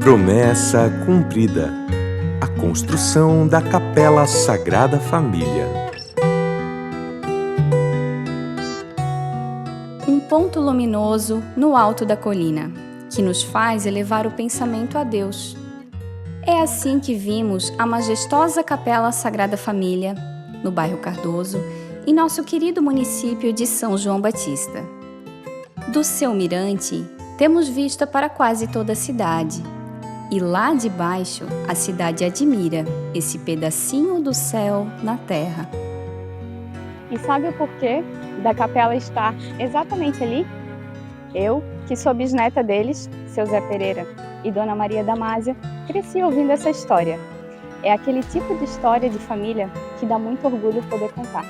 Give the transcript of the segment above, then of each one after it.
Promessa cumprida. A construção da Capela Sagrada Família. Um ponto luminoso no alto da colina, que nos faz elevar o pensamento a Deus. É assim que vimos a majestosa Capela Sagrada Família, no bairro Cardoso, em nosso querido município de São João Batista. Do seu mirante, temos vista para quase toda a cidade. E lá de baixo, a cidade admira esse pedacinho do céu na terra. E sabe o porquê da capela estar exatamente ali? Eu, que sou bisneta deles, seu Zé Pereira e Dona Maria Damásia, cresci ouvindo essa história. É aquele tipo de história de família que dá muito orgulho poder contar.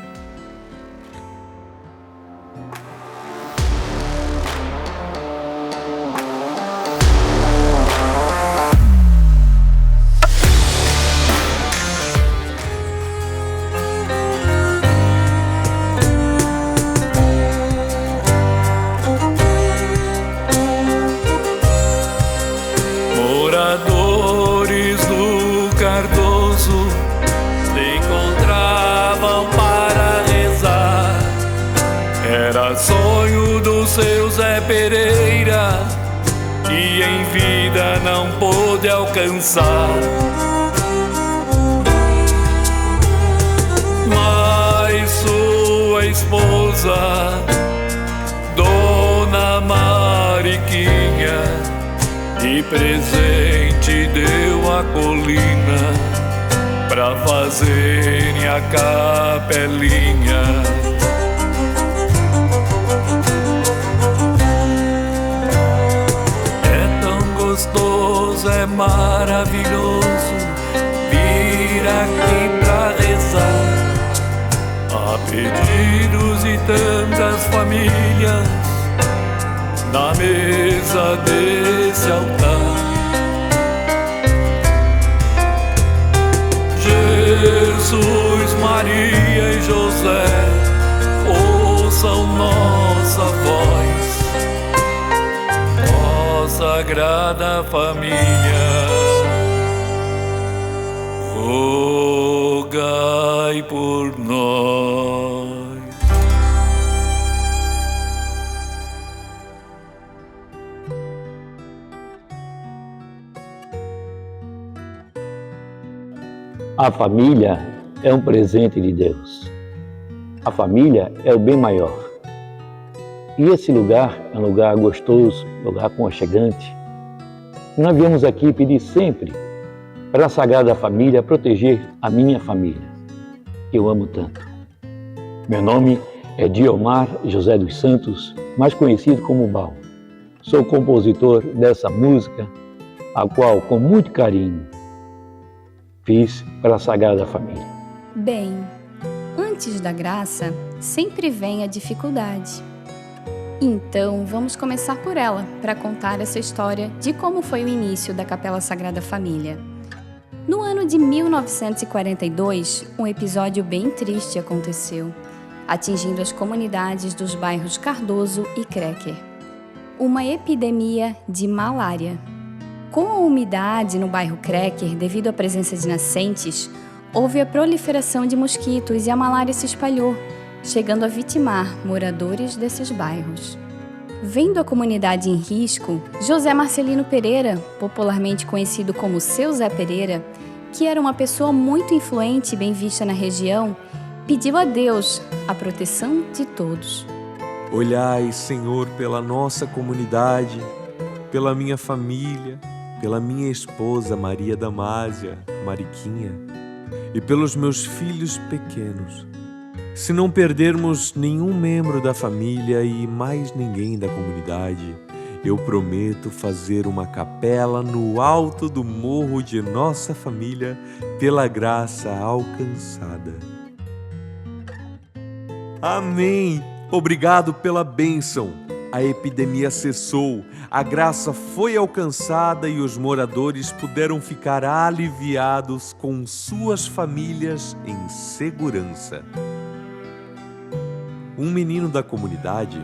Moradores do Cardoso se encontravam para rezar. Era sonho do seu Zé Pereira, que em vida não pôde alcançar. Mas sua esposa, Dona Mariquinha, de presente deu a colina pra fazerem a capelinha. É tão gostoso, é maravilhoso vir aqui pra rezar. A pedidos de tantas famílias na mesa desse altar. Jesus, Maria e José, ouçam nossa voz, ó Sagrada Família, rogai por nós. A família é um presente de Deus. A família é o bem maior. E esse lugar é um lugar gostoso, um lugar aconchegante. Nós viemos aqui pedir sempre para a Sagrada Família proteger a minha família, que eu amo tanto. Meu nome é Diomar José dos Santos, mais conhecido como Bal. Sou compositor dessa música, a qual, com muito carinho, fiz para a Sagrada Família. Bem, antes da graça, sempre vem a dificuldade. Então, vamos começar por ela, para contar essa história de como foi o início da Capela Sagrada Família. No ano de 1942, um episódio bem triste aconteceu, atingindo as comunidades dos bairros Cardoso e Crecker. Uma epidemia de malária. Com a umidade no bairro Crecker, devido à presença de nascentes, houve a proliferação de mosquitos e a malária se espalhou, chegando a vitimar moradores desses bairros. Vendo a comunidade em risco, José Marcelino Pereira, popularmente conhecido como seu Zé Pereira, que era uma pessoa muito influente e bem vista na região, pediu a Deus a proteção de todos. Olhai, Senhor, pela nossa comunidade, pela minha família, pela minha esposa Maria Damásia, Mariquinha, e pelos meus filhos pequenos. Se não perdermos nenhum membro da família e mais ninguém da comunidade, eu prometo fazer uma capela no alto do morro de nossa família pela graça alcançada. Amém! Obrigado pela bênção! A epidemia cessou, a graça foi alcançada e os moradores puderam ficar aliviados com suas famílias em segurança. Um menino da comunidade,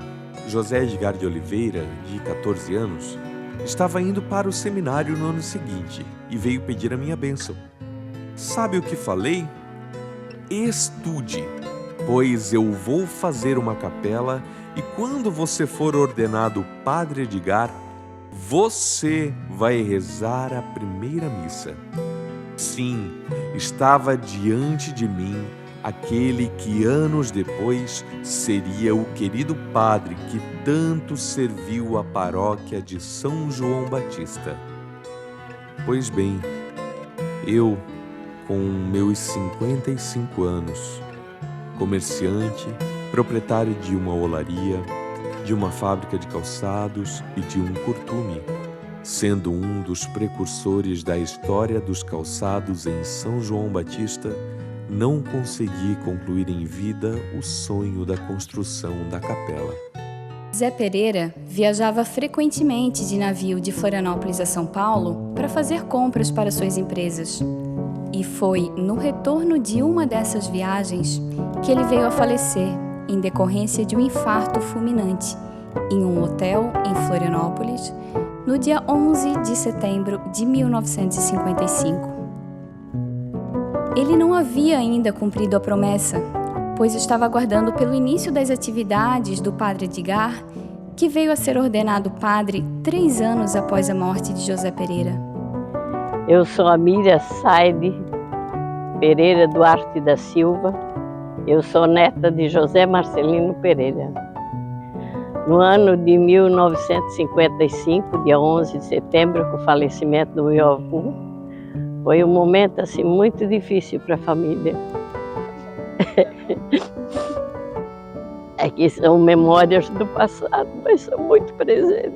José Edgar de Oliveira, de 14 anos, estava indo para o seminário no ano seguinte e veio pedir a minha bênção. Sabe o que falei? Estude, pois eu vou fazer uma capela e quando você for ordenado Padre Edgar, você vai rezar a primeira missa. Sim, estava diante de mim aquele que anos depois seria o querido padre que tanto serviu a paróquia de São João Batista. Pois bem, eu, com meus 55 anos, comerciante, proprietário de uma olaria, de uma fábrica de calçados e de um curtume, sendo um dos precursores da história dos calçados em São João Batista, não consegui concluir em vida o sonho da construção da capela. Zé Pereira viajava frequentemente de navio de Florianópolis a São Paulo para fazer compras para suas empresas. E foi no retorno de uma dessas viagens que ele veio a falecer em decorrência de um infarto fulminante em um hotel em Florianópolis no dia 11 de setembro de 1955. Ele não havia ainda cumprido a promessa, pois estava aguardando pelo início das atividades do Padre Edgar, que veio a ser ordenado padre 3 anos após a morte de José Pereira. Eu sou a Miriam Saide Pereira Duarte da Silva. Eu sou neta de José Marcelino Pereira. No ano de 1955, dia 11 de setembro, com o falecimento do meu avô, foi um momento assim, muito difícil para a família. É que são memórias do passado, mas são muito presentes.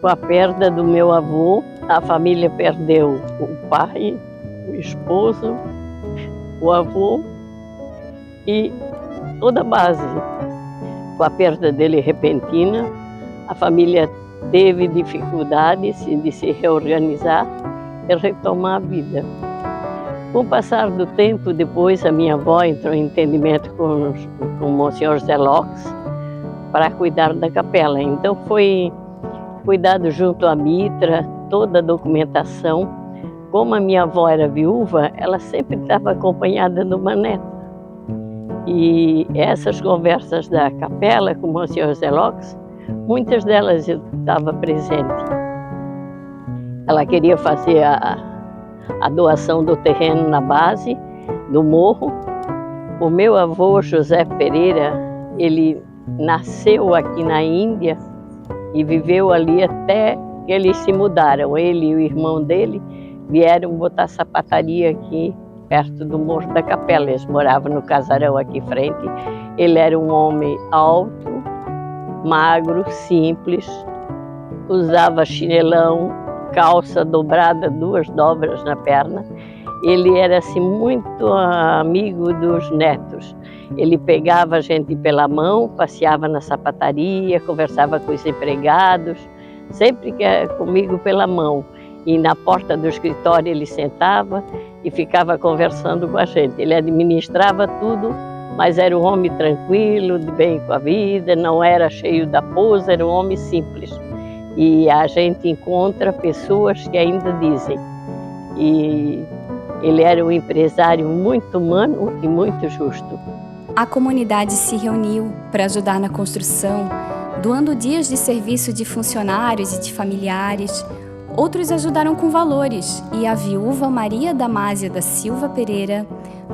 Com a perda do meu avô, a família perdeu o pai, o esposo, o avô e toda a base. Com a perda dele repentina, a família teve dificuldades de se reorganizar e retomar a vida. Com o passar do tempo, depois a minha avó entrou em entendimento com o Monsenhor Zé Lopes para cuidar da capela. Então foi cuidado junto à mitra, toda a documentação. Como a minha avó era viúva, ela sempre estava acompanhada de uma neta. E essas conversas da capela com o Monsenhor Zé Lopes, muitas delas eu estava presente. Ela queria fazer a doação do terreno na base do morro. O meu avô, José Pereira, ele nasceu aqui na Índia e viveu ali até que eles se mudaram. Ele e o irmão dele vieram botar sapataria aqui perto do Morro da Capela. Eles moravam no casarão aqui em frente. Ele era um homem alto, magro, simples, usava chinelão, calça dobrada, 2 dobras na perna. Ele era assim muito amigo dos netos. Ele pegava a gente pela mão, passeava na sapataria, conversava com os empregados, sempre comigo pela mão. E na porta do escritório ele sentava e ficava conversando com a gente. Ele administrava tudo, mas era um homem tranquilo, de bem com a vida, não era cheio da pose, era um homem simples. E a gente encontra pessoas que ainda dizem. E ele era um empresário muito humano e muito justo. A comunidade se reuniu para ajudar na construção, doando dias de serviço de funcionários e de familiares. Outros ajudaram com valores e a viúva Maria Damásia da Silva Pereira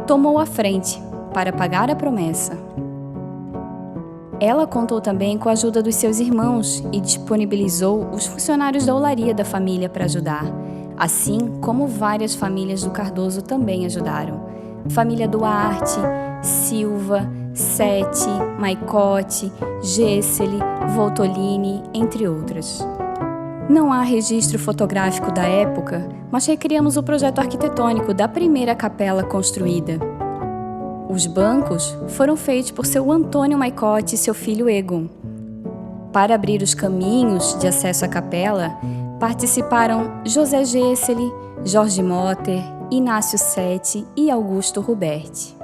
tomou a frente para pagar a promessa. Ela contou também com a ajuda dos seus irmãos e disponibilizou os funcionários da olaria da família para ajudar, assim como várias famílias do Cardoso também ajudaram. Família Duarte, Silva, Sete, Maicote, Gesseli, Voltolini, entre outras. Não há registro fotográfico da época, mas recriamos o projeto arquitetônico da primeira capela construída. Os bancos foram feitos por seu Antônio Maicote e seu filho Egon. Para abrir os caminhos de acesso à capela, participaram José Gesseli, Jorge Motter, Inácio Sete e Augusto Ruberti.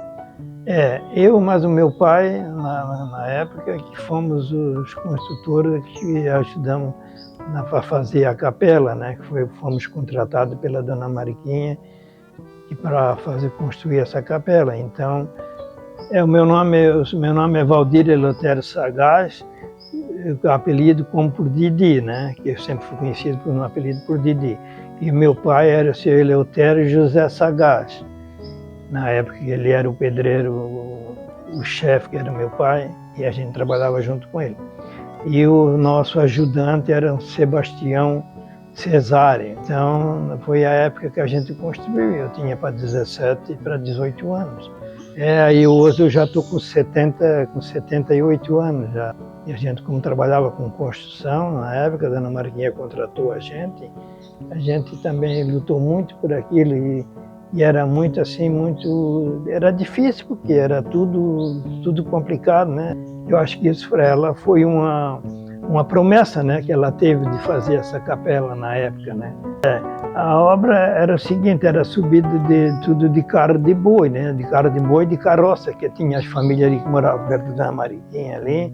Eu, mas o meu pai, na época, que fomos os construtores que ajudamos para fazer a capela, né? Fomos contratados pela Dona Mariquinha para construir essa capela. Então, o meu nome é Valdir Eleutério Sagaz, apelido como por Didi, né? Que eu sempre fui conhecido por um apelido por Didi. E meu pai era o seu Eleutério José Sagaz. Na época ele era o pedreiro, o chefe, que era meu pai, e a gente trabalhava junto com ele. E o nosso ajudante era o Sebastião Cesário. Então, foi a época que a gente construiu. Eu tinha para 17 para 18 anos. Aí hoje eu já estou com 78 anos já. E a gente, como trabalhava com construção, na época a Dona Mariquinha contratou a gente também lutou muito por aquilo e era muito assim, era difícil porque era tudo complicado, né? Eu acho que isso para ela foi uma promessa, né, que ela teve de fazer essa capela na época, né? A obra era o seguinte, era subida tudo de carro de boi, né? De carro de boi e de carroça, que tinha as famílias ali que moravam perto da Mariquinha ali.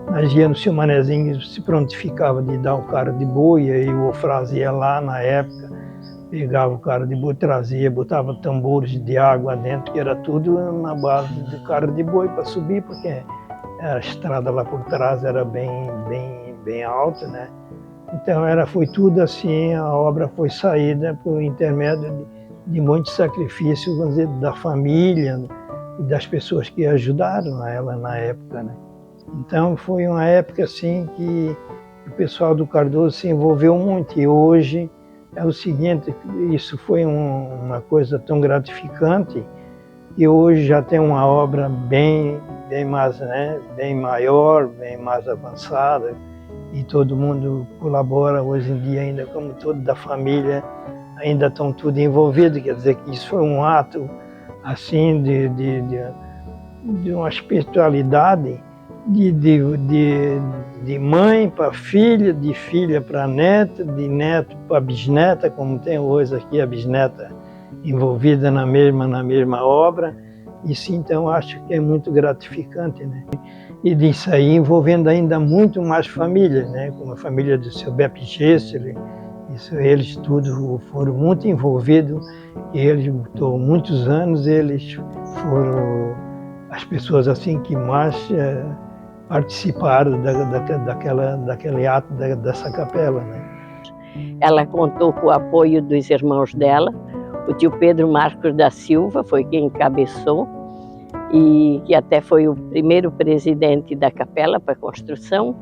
Nós íamos, o seu Manezinho se prontificava de dar o carro de boi, aí o Ofraz ia lá na época, pegava o carro de boi, trazia, botava tambores de água dentro, que era tudo na base de carro de boi para subir, porque a estrada lá por trás era bem alta, né? Então foi tudo assim, a obra foi saída por intermédio de muito sacrifício, vamos dizer, da família e das pessoas que ajudaram ela na época, né? Então foi uma época assim que o pessoal do Cardoso se envolveu muito e hoje é o seguinte, isso foi uma coisa tão gratificante que hoje já tem uma obra bem mais, né, bem maior, bem mais avançada e todo mundo colabora hoje em dia ainda, como toda da família ainda estão tudo envolvidos, quer dizer que isso foi um ato assim de uma espiritualidade de mãe para filha, de filha para neta, de neto para bisneta, como tem hoje aqui a bisneta envolvida na mesma obra. Isso então acho que é muito gratificante, né? E disso aí envolvendo ainda muito mais famílias, né? Como a família do seu Beppe Gessler, eles tudo foram muito envolvidos e eles, por muitos anos, eles foram as pessoas assim que mais participaram daquele ato dessa capela, né? Ela contou com o apoio dos irmãos dela. O tio Pedro Marcos da Silva foi quem encabeçou e que até foi o primeiro presidente da capela para a construção.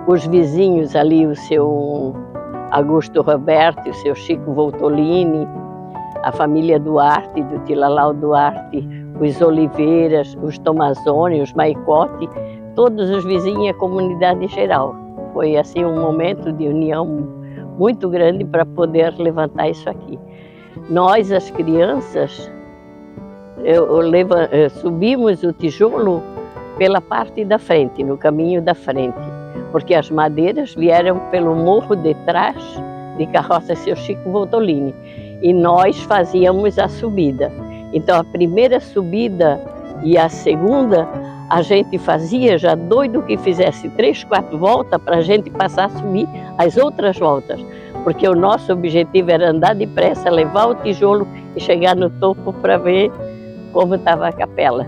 Os vizinhos ali, o seu Augusto Roberto, o seu Chico Voltolini, a família Duarte, do Tilalau Duarte, os Oliveiras, os Tomazoni, os Maicote, todos os vizinhos e a comunidade em geral. Foi assim um momento de união muito grande para poder levantar isso aqui. Nós, as crianças, subimos o tijolo pela parte da frente, no caminho da frente, porque as madeiras vieram pelo morro de trás de carroça Seu Chico Voltolini e nós fazíamos a subida. Então a primeira subida e a segunda a gente fazia já doido que fizesse 3, 4 voltas para a gente passar a subir as outras voltas, porque o nosso objetivo era andar depressa, levar o tijolo e chegar no topo para ver como estava a capela.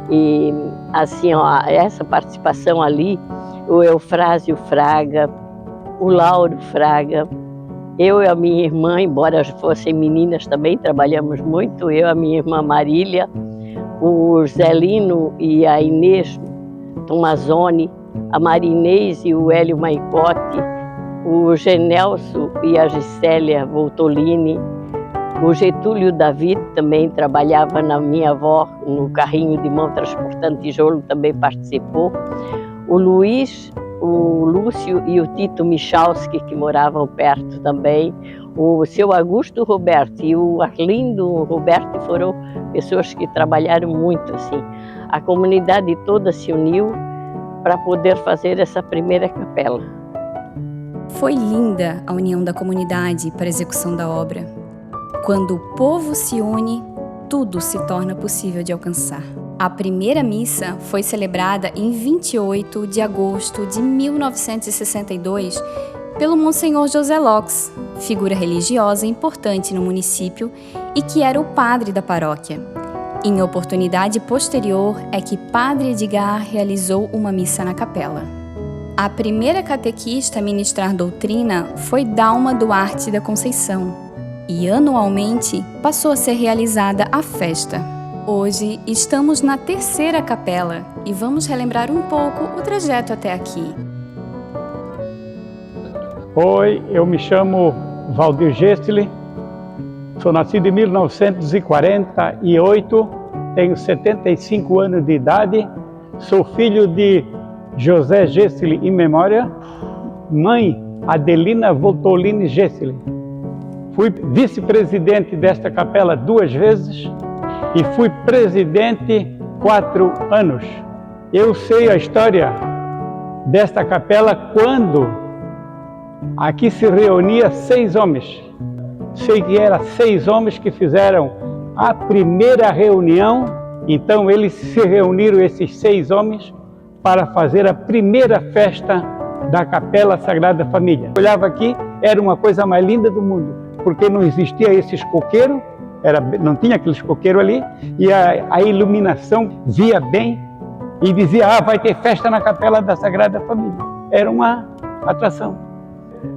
E assim, ó, essa participação ali, o Eufrásio Fraga, o Lauro Fraga, eu e a minha irmã, embora fossem meninas também, trabalhamos muito, eu e a minha irmã Marília, o Zelino e a Inês Tomazoni, a Marinês e o Hélio Maicote, o Genelso e a Gisélia Voltolini, o Getúlio David também trabalhava na minha avó, no carrinho de mão transportando tijolo, também participou, o Luiz, o Lúcio e o Tito Michalski, que moravam perto também, o seu Augusto Roberto e o Arlindo Roberto foram pessoas que trabalharam muito assim. A comunidade toda se uniu para poder fazer essa primeira capela. Foi linda a união da comunidade para a execução da obra. Quando o povo se une, tudo se torna possível de alcançar. A primeira missa foi celebrada em 28 de agosto de 1962 pelo Monsenhor José Laux, figura religiosa importante no município e que era o padre da paróquia. Em oportunidade posterior é que Padre Edgar realizou uma missa na capela. A primeira catequista a ministrar doutrina foi Dalma Duarte da Conceição e anualmente passou a ser realizada a festa. Hoje estamos na terceira capela e vamos relembrar um pouco o trajeto até aqui. Oi, eu me chamo Valdir Gestli, sou nascido em 1948, tenho 75 anos de idade, sou filho de José Gestli em memória, mãe Adelina Voltolini Gestli. Fui vice-presidente desta capela 2 vezes e fui presidente 4 anos. Eu sei a história desta capela quando aqui se reunia 6 homens. Sei que eram 6 homens que fizeram a primeira reunião. Então eles se reuniram, esses 6 homens, para fazer a primeira festa da Capela Sagrada Família. Eu olhava aqui, era uma coisa mais linda do mundo, porque não existia esses coqueiros, não tinha aqueles coqueiros ali, e a iluminação via bem e dizia, vai ter festa na Capela da Sagrada Família. Era uma atração.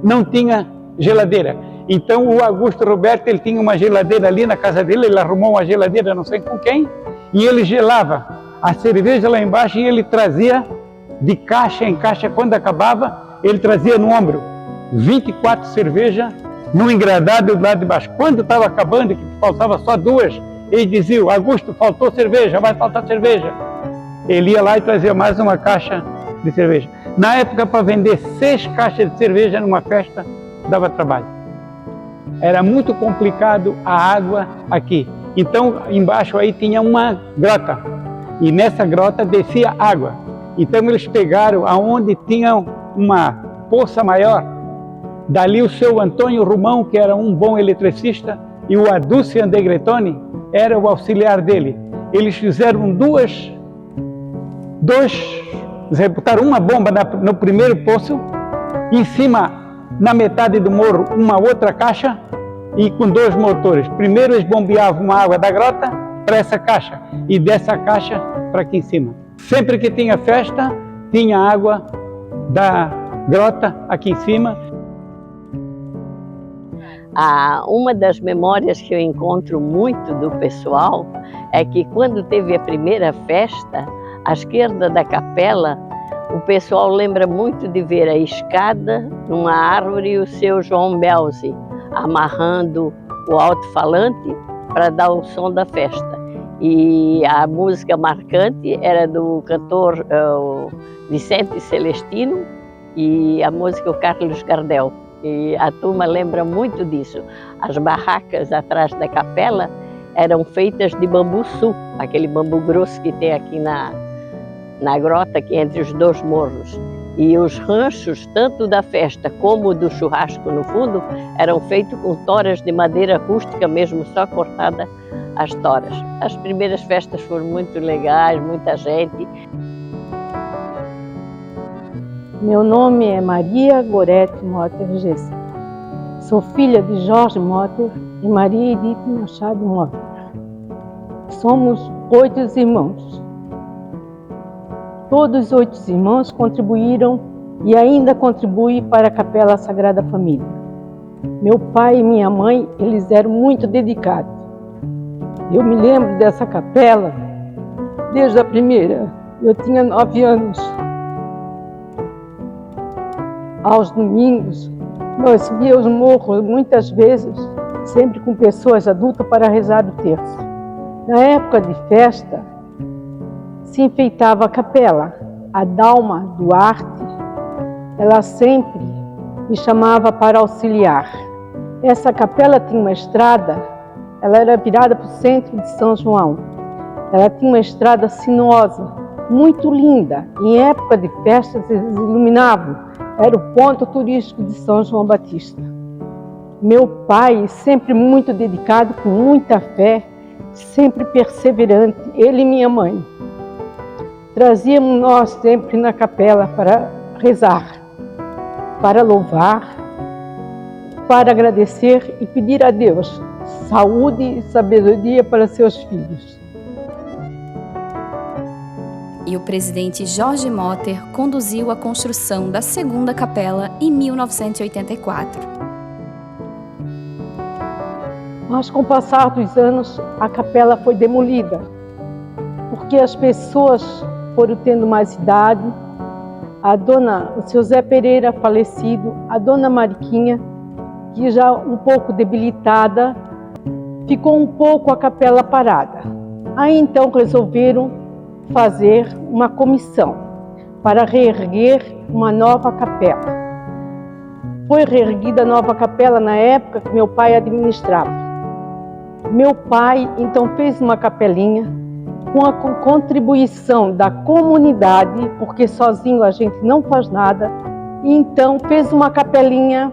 Não tinha geladeira. Então o Augusto Roberto, ele tinha uma geladeira ali na casa dele, ele arrumou uma geladeira não sei com quem, e ele gelava a cerveja lá embaixo e ele trazia de caixa em caixa, quando acabava, ele trazia no ombro 24 cervejas no engradado do lado de baixo. Quando estava acabando, que faltava só 2, ele dizia, Augusto, faltou cerveja, vai faltar cerveja. Ele ia lá e trazia mais uma caixa de cerveja. Na época, para vender 6 caixas de cerveja numa festa, dava trabalho. Era muito complicado a água aqui. Então, embaixo aí tinha uma grota. E nessa grota descia água. Então, eles pegaram aonde tinha uma poça maior. Dali o seu Antônio Romão, que era um bom eletricista, e o Adúcio Andegretoni era o auxiliar dele. Eles fizeram eles botaram uma bomba no primeiro poço, em cima, na metade do morro, uma outra caixa e com 2 motores. Primeiro eles bombeavam uma água da grota para essa caixa e dessa caixa para aqui em cima. Sempre que tinha festa, tinha água da grota aqui em cima. Uma das memórias que eu encontro muito do pessoal é que quando teve a primeira festa, à esquerda da capela, o pessoal lembra muito de ver a escada numa árvore e o seu João Belzi amarrando o alto-falante para dar o som da festa. E a música marcante era do cantor Vicente Celestino e a música o Carlos Gardel. E a turma lembra muito disso. As barracas atrás da capela eram feitas de bambu-su, aquele bambu grosso que tem aqui na grota, aqui entre os 2 morros. E os ranchos, tanto da festa como do churrasco no fundo, eram feitos com toras de madeira rústica mesmo, só cortada as toras. As primeiras festas foram muito legais, muita gente. Meu nome é Maria Gorete Motter Gessler. Sou filha de Jorge Motter e Maria Edith Machado Motter. Somos 8 irmãos. Todos os 8 irmãos contribuíram e ainda contribuem para a Capela Sagrada Família. Meu pai e minha mãe, eles eram muito dedicados. Eu me lembro dessa capela desde a primeira. Eu tinha 9 anos. Aos domingos, nós subíamos os morros muitas vezes, sempre com pessoas adultas para rezar o terço. Na época de festa, se enfeitava a capela. A Dalma Duarte, ela sempre me chamava para auxiliar. Essa capela tinha uma estrada, ela era virada para o centro de São João. Ela tinha uma estrada sinuosa, muito linda. Em época de festas, eles iluminavam. Era o ponto turístico de São João Batista. Meu pai, sempre muito dedicado, com muita fé, sempre perseverante, ele e minha mãe. Trazíamos nós sempre na capela para rezar, para louvar, para agradecer e pedir a Deus saúde e sabedoria para seus filhos. E o presidente Jorge Motter conduziu a construção da segunda capela em 1984. Mas com o passar dos anos, a capela foi demolida, porque as pessoas foram tendo mais idade. O seu Zé Pereira, falecido, a dona Mariquinha, que já um pouco debilitada, ficou um pouco a capela parada. Aí então resolveram fazer uma comissão para reerguer uma nova capela. Foi reerguida a nova capela na época que meu pai administrava. Meu pai então fez uma capelinha com a contribuição da comunidade, porque sozinho a gente não faz nada, e então fez uma capelinha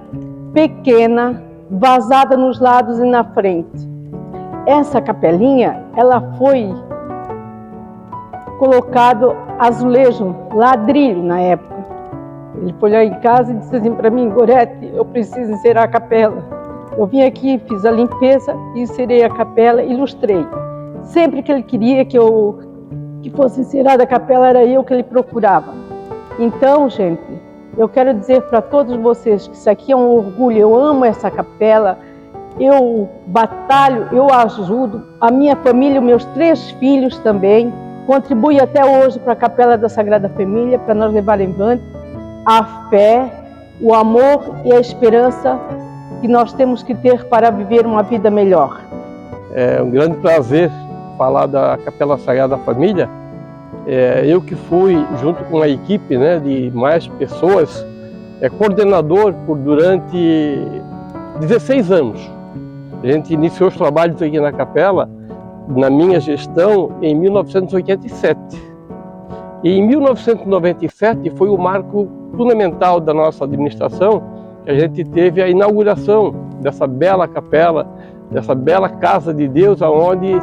pequena, vazada nos lados e na frente. Essa capelinha, ela foi colocado azulejo, ladrilho na época. Ele foi lá em casa e disse assim para mim: Gorete, eu preciso encerar a capela. Eu vim aqui, fiz a limpeza, encerei a capela, ilustrei. Sempre que ele queria que fosse encerada a capela, era eu que ele procurava. Então, gente, eu quero dizer para todos vocês que isso aqui é um orgulho. Eu amo essa capela, eu batalho, eu ajudo. A minha família, meus 3 filhos também, contribuem até hoje para a Capela da Sagrada Família, para nós levar em avante a fé, o amor e a esperança que nós temos que ter para viver uma vida melhor. É um grande prazer falar da Capela Sagrada Família. Eu que fui, junto com a equipe, né, de mais pessoas, coordenador durante 16 anos. A gente iniciou os trabalhos aqui na capela, na minha gestão, em 1987. E em 1997 foi o marco fundamental da nossa administração, que a gente teve a inauguração dessa bela capela, dessa bela casa de Deus, onde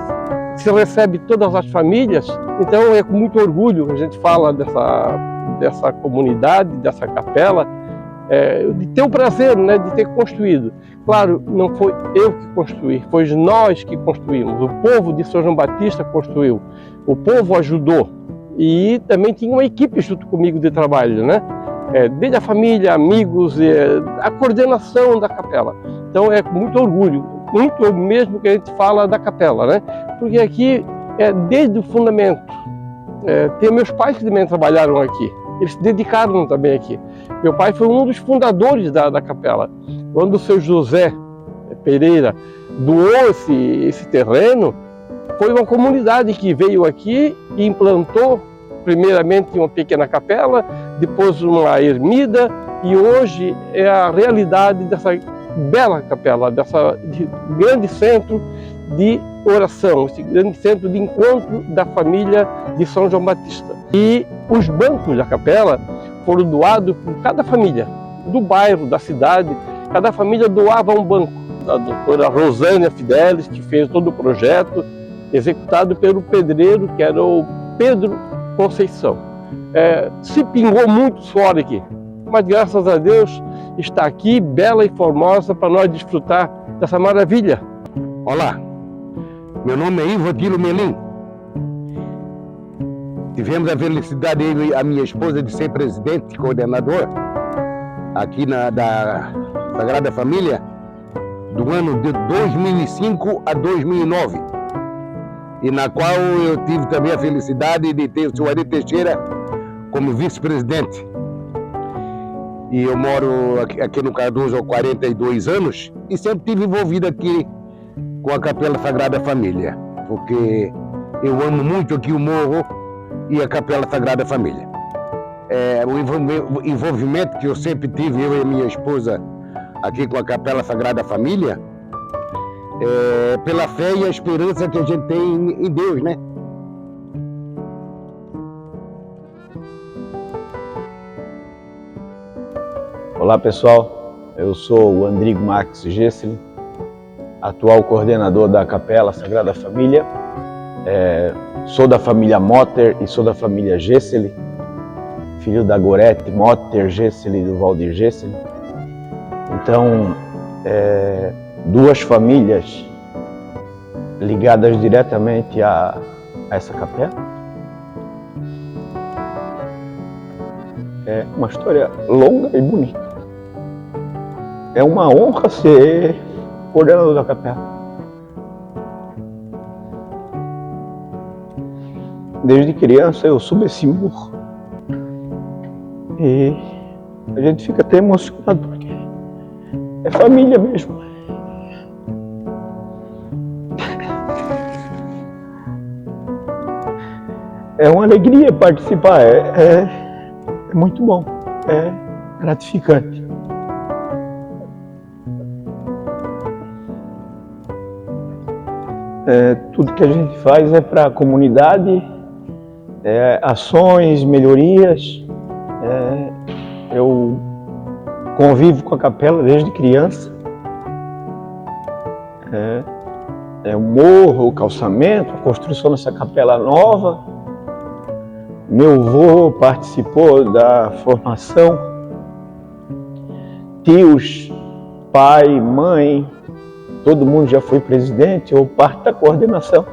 se recebe todas as famílias. Então é com muito orgulho que a gente fala dessa comunidade, dessa capela, de ter o prazer, né, de ter construído. Claro, não foi eu que construí, foi nós que construímos. O povo de São João Batista construiu, o povo ajudou. E também tinha uma equipe junto comigo de trabalho, né? Desde a família, amigos, a coordenação da capela. Então é com muito orgulho, muito mesmo que a gente fala da capela, né? Porque aqui, desde o fundamento, tem meus pais que também trabalharam aqui, eles se dedicaram também aqui. Meu pai foi um dos fundadores da capela. Quando o seu José Pereira doou esse terreno, foi uma comunidade que veio aqui e implantou primeiramente uma pequena capela, depois uma ermida, e hoje é a realidade dessa bela capela, desse grande centro de oração, esse grande centro de encontro da família de São João Batista. E os bancos da capela foram doados por cada família, do bairro, da cidade. Cada família doava um banco. A doutora Rosânia Fidelis, que fez todo o projeto, executado pelo pedreiro, que era o Pedro Conceição. Se pingou muito suor aqui, mas graças a Deus está aqui, bela e formosa, para nós desfrutar dessa maravilha. Olá, meu nome é Ivo Adilo Melim. Tivemos a felicidade, eu e a minha esposa, de ser presidente e coordenador aqui da Sagrada Família do ano de 2005 a 2009. E na qual eu tive também a felicidade de ter o senhor Ari Teixeira como vice-presidente. E eu moro aqui no Cardoso há 42 anos e sempre estive envolvido aqui com a Capela Sagrada Família, porque eu amo muito aqui o morro e a Capela Sagrada Família. O envolvimento que eu sempre tive, eu e a minha esposa, aqui com a Capela Sagrada Família, pela fé e a esperança que a gente tem em Deus, né? Olá pessoal, eu sou o Andrigo Max Gessler, atual coordenador da Capela Sagrada Família. Sou da família Motter e sou da família Gesseli, filho da Gorete Motter Gesseli e do Valdir Gesseli. Então, duas famílias ligadas diretamente a essa capela. É uma história longa e bonita. É uma honra ser coordenador da capela. Desde criança eu subo esse morro e a gente fica até emocionado porque é família mesmo. É uma alegria participar, é muito bom, é gratificante. Tudo que a gente faz é para a comunidade, ações, melhorias. Eu convivo com a capela desde criança. O morro, o calçamento, a construção dessa capela nova. Meu avô participou da formação. Tios, pai, mãe, todo mundo já foi presidente ou parte da coordenação.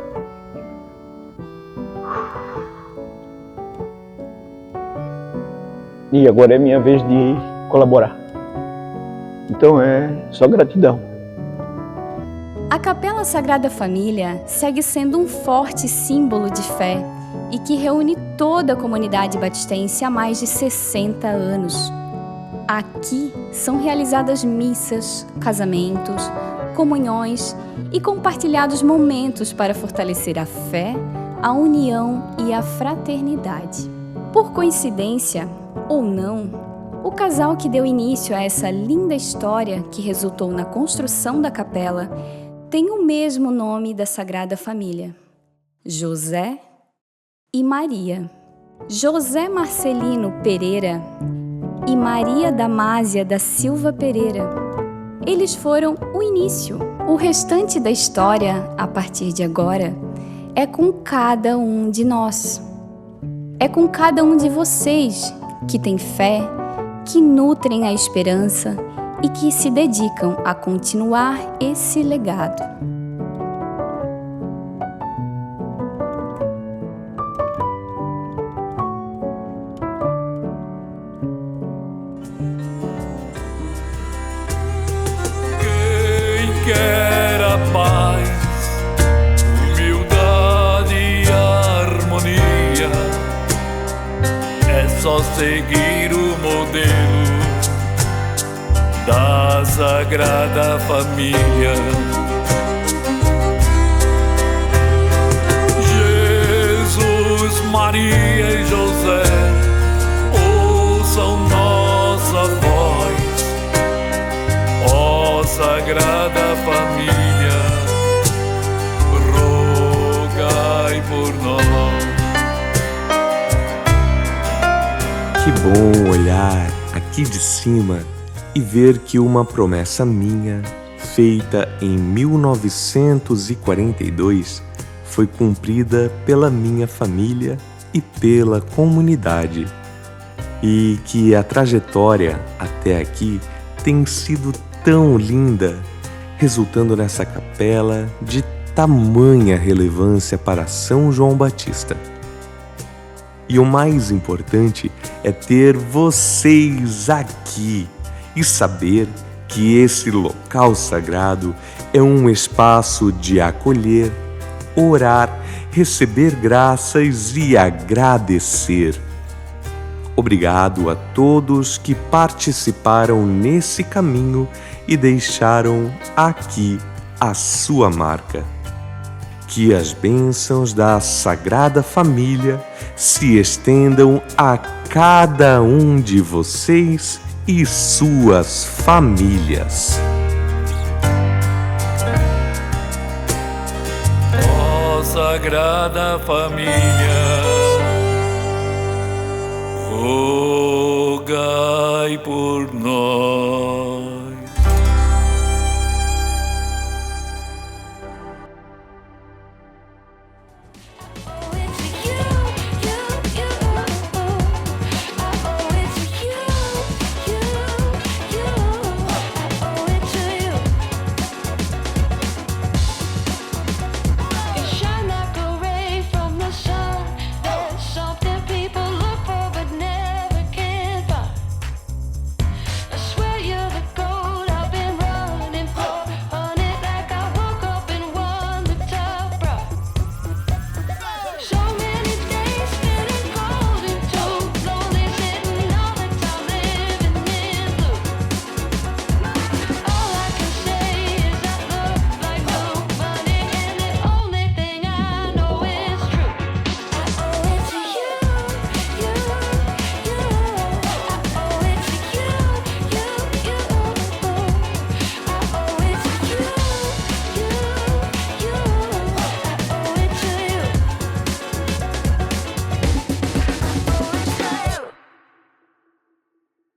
E agora é minha vez de colaborar. Então é só gratidão. A Capela Sagrada Família segue sendo um forte símbolo de fé e que reúne toda a comunidade batistense há mais de 60 anos. Aqui são realizadas missas, casamentos, comunhões e compartilhados momentos para fortalecer a fé, a união e a fraternidade. Por coincidência ou não, o casal que deu início a essa linda história que resultou na construção da capela tem o mesmo nome da Sagrada Família: José e Maria. José Marcelino Pereira e Maria Damásia da Silva Pereira. Eles foram o início. O restante da história, a partir de agora, é com cada um de nós. É com cada um de vocês que tem fé, que nutrem a esperança e que se dedicam a continuar esse legado. Quem quer a paz, humildade e harmonia, é só seguir o modelo da Sagrada Família. Jesus, Maria e José, ouçam nossa voz, ó Sagrada Família, rogai por nós. Que bom olhar aqui de cima e ver que uma promessa minha, feita em 1942, foi cumprida pela minha família e pela comunidade. E que a trajetória até aqui tem sido tão linda, resultando nessa capela de tamanha relevância para São João Batista. E o mais importante é ter vocês aqui e saber que esse local sagrado é um espaço de acolher, orar, receber graças e agradecer. Obrigado a todos que participaram nesse caminho e deixaram aqui a sua marca. Que as bênçãos da Sagrada Família se estendam a cada um de vocês e suas famílias. Ó Sagrada Família, rogai por nós.